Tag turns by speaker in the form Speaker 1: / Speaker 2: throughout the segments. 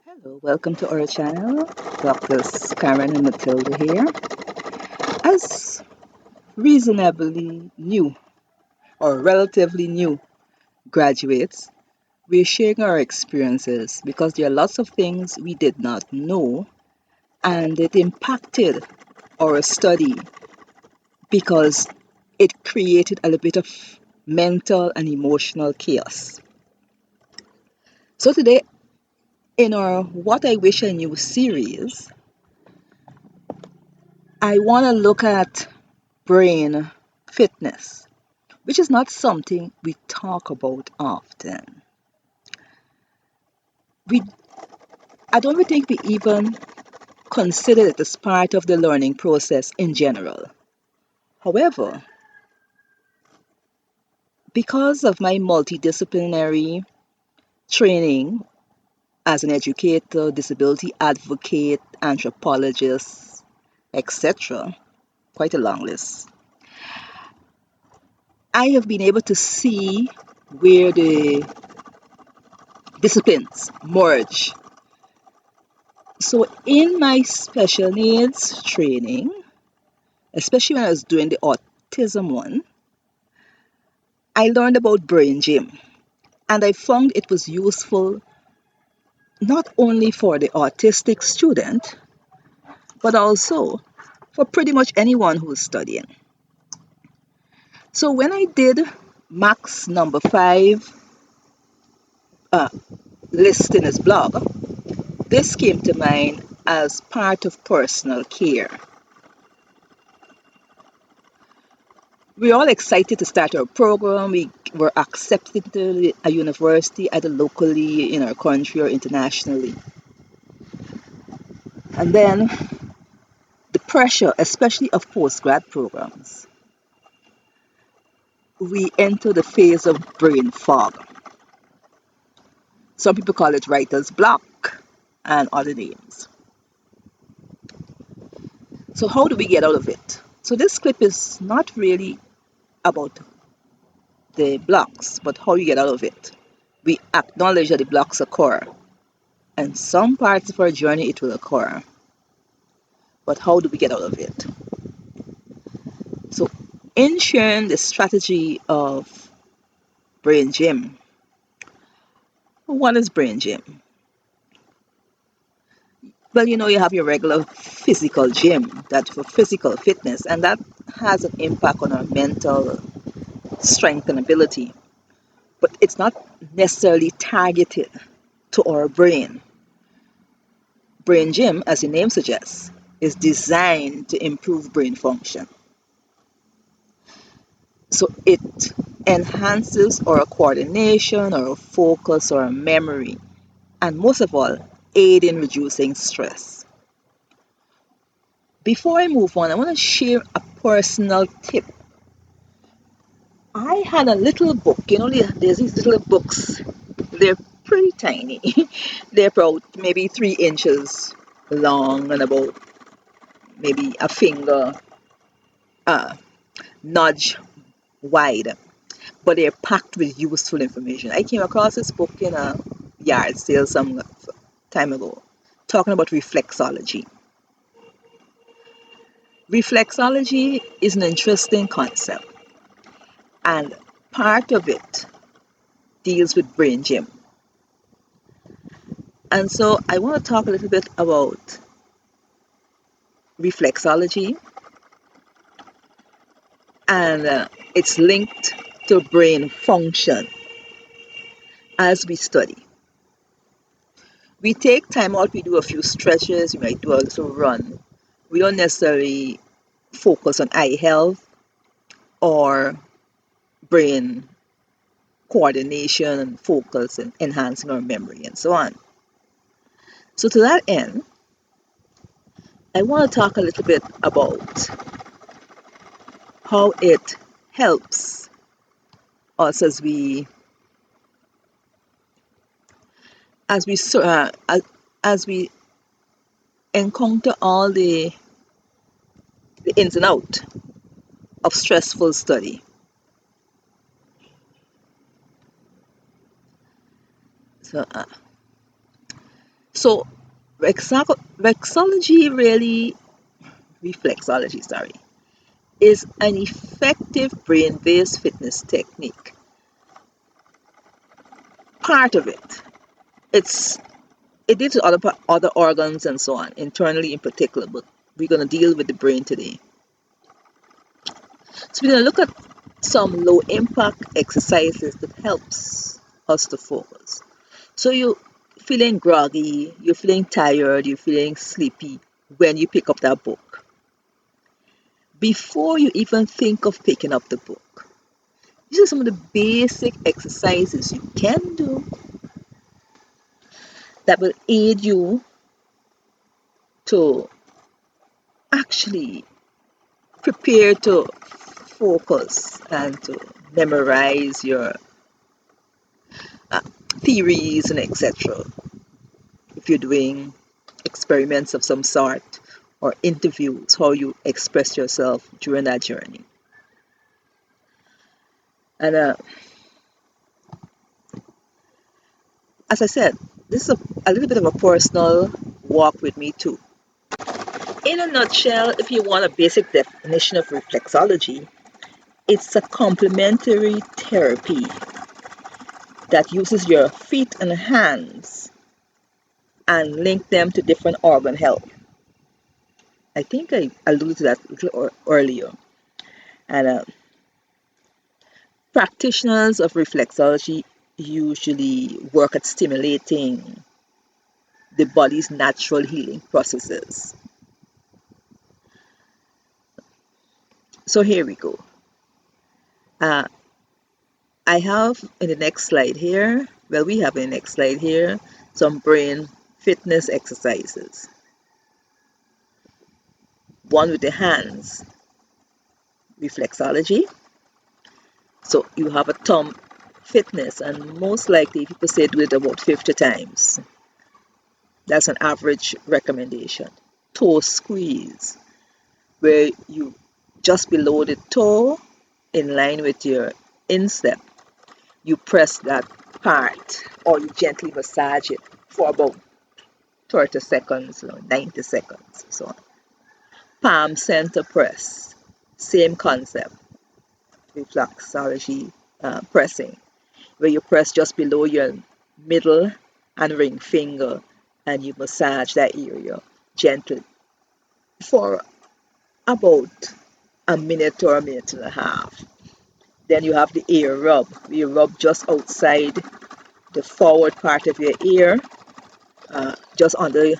Speaker 1: Hello, welcome to our channel. Doctors Karen and Matilda here. As reasonably new or relatively new graduates, we're sharing our experiences because there are lots of things we did not know and it impacted our study because it created a little bit of mental and emotional chaos. So today in our What I Wish I Knew series, I want to look at brain fitness, which is not something we talk about often. We, I don't think we even consider it as part of the learning process in general. However, because of my multidisciplinary training as an educator, disability advocate, anthropologist, etc., quite a long list, I have been able to see where the disciplines merge. So, in my special needs training, especially when I was doing the autism one, I learned about brain gym and I found it was useful not only for the autistic student, but also for pretty much anyone who's studying. So, when I did Max number 5 uh, list in his blog, this came to mind as part of personal care. We're all excited to start our program. We were accepted to a university either locally in our country or internationally. And then the pressure, especially of postgrad programs, we enter the phase of brain fog. Some people call it writer's block and other names. So, how do we get out of it? So, this clip is not really about the blocks, but how you get out of it. We acknowledge that the blocks occur, and some parts of our journey it will occur. But how do we get out of it? So, in sharing the strategy of brain gym, what is brain gym? Well, you have your regular physical gym that for physical fitness, and that has an impact on our mental strength and ability. But it's not necessarily targeted to our brain. Brain gym, as the name suggests, is designed to improve brain function. So it enhances our coordination, our focus, our memory, and most of all, aid in reducing stress. Before I move on, I want to share a personal tip. I had a little book, there's these little books. They're pretty tiny. They're about maybe 3 inches long and about maybe a finger uh, nudge wide, but they're packed with useful information. I came across this book in a yard sale some time ago, talking about reflexology. Reflexology is an interesting concept, and part of it deals with brain gym. And so I want to talk a little bit about reflexology and it's linked to brain function as we study. We take time out, we do a few stretches, we might do a little run. We don't necessarily focus on eye health or brain coordination and focus and enhancing our memory and so on. So, to that end, I want to talk a little bit about how it helps us as we as we encounter all the ins and outs of stressful study. So, So Reflexology really, reflexology, sorry, is an effective brain-based fitness technique. Part of it, it's it deals with other organs and so on, internally in particular, but we're going to deal with the brain today. So we're going to look at some low impact exercises that helps us to focus. So you're feeling groggy, you're feeling tired, you're feeling sleepy when you pick up that book. Before you even think of picking up the book, these are some of the basic exercises you can do that will aid you to actually prepare to focus and to memorize your uh, theories and etc. If you're doing experiments of some sort or interviews, how you express yourself during that journey. And as I said, this is a little bit of a personal walk with me too. In a nutshell, if you want a basic definition of reflexology, it's a complementary therapy that uses your feet and hands and link them to different organ health. I think I alluded to that a little earlier. And practitioners of reflexology usually work at stimulating the body's natural healing processes. So here we go. Uh, I have in the next slide here, well, we have in the next slide here, some brain fitness exercises. One with the hands, reflexology. So you have a thumb fitness, and most likely people say do it about 50 times. That's an average recommendation. Toe squeeze, where you just below the toe, in line with your instep, you press that part or you gently massage it for about 30 seconds or 90 seconds, so on. Palm center press, same concept, reflexology pressing, where you press just below your middle and ring finger and you massage that area gently for about a minute or a minute and a half. Then you have the ear rub. You rub just outside the forward part of your ear, just under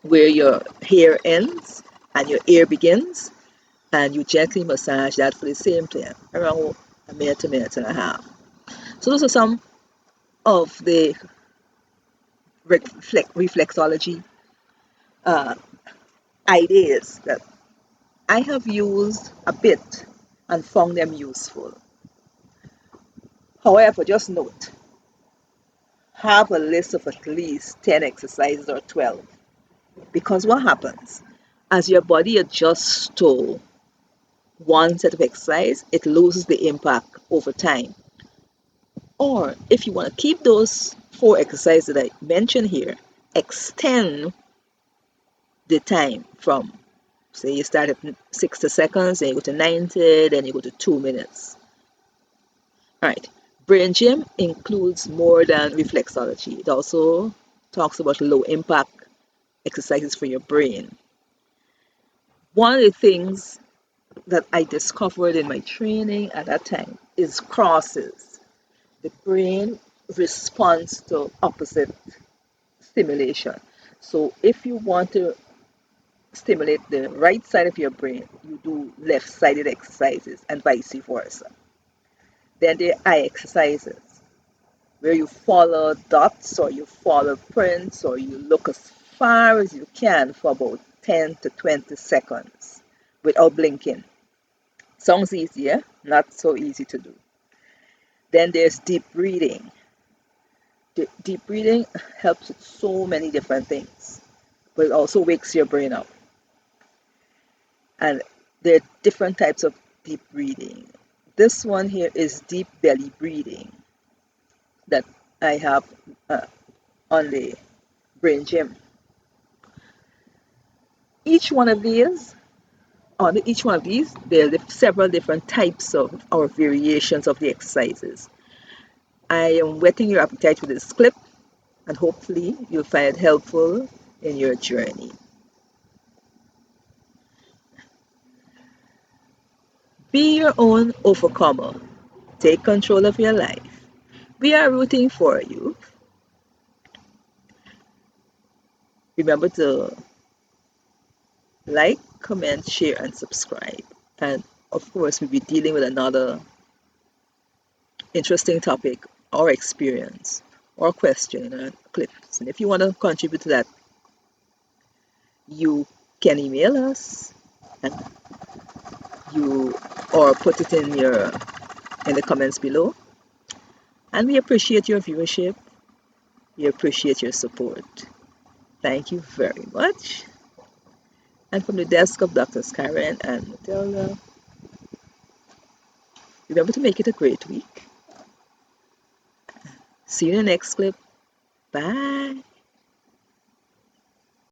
Speaker 1: where your hair ends and your ear begins, and you gently massage that for the same time, around a minute and a half. So those are some of the reflexology uh, ideas that I have used a bit and found them useful. However, just note, have a list of at least 10 exercises or 12, because what happens as your body adjusts to one set of exercise, it loses the impact over time. Or if you want to keep those 4 exercises that I mentioned here, extend the time from, say, you start at 60 seconds, then you go to 90, then you go to 2 minutes. All right. Brain gym includes more than reflexology. It also talks about low impact exercises for your brain. One of the things that I discovered in my training at that time is crosses. The brain responds to opposite stimulation. So if you want to stimulate the right side of your brain, you do left-sided exercises and vice versa. Then there are eye exercises where you follow dots or you follow prints or you look as far as you can for about 10 to 20 seconds without blinking. Sounds easier, not so easy to do. Then there's deep breathing. Deep breathing helps with so many different things, but it also wakes your brain up. And there are different types of deep breathing. This one here is deep belly breathing that I have on the brain gym. Each one of these, on each one of these, there are several different types of or variations of the exercises. I am whetting your appetite with this clip, and hopefully you'll find it helpful in your journey. Be your own overcomer. Take control of your life. We are rooting for you. Remember to like, comment, share, and subscribe. And of course, we'll be dealing with another interesting topic or experience or question in our clips. And if you want to contribute to that, you can email us and you or put it in the comments below. And we appreciate your viewership. We appreciate your support. Thank you very much. And from the desk of Drs. Karen and Matilda, remember to make it a great week. See you in the next clip. Bye.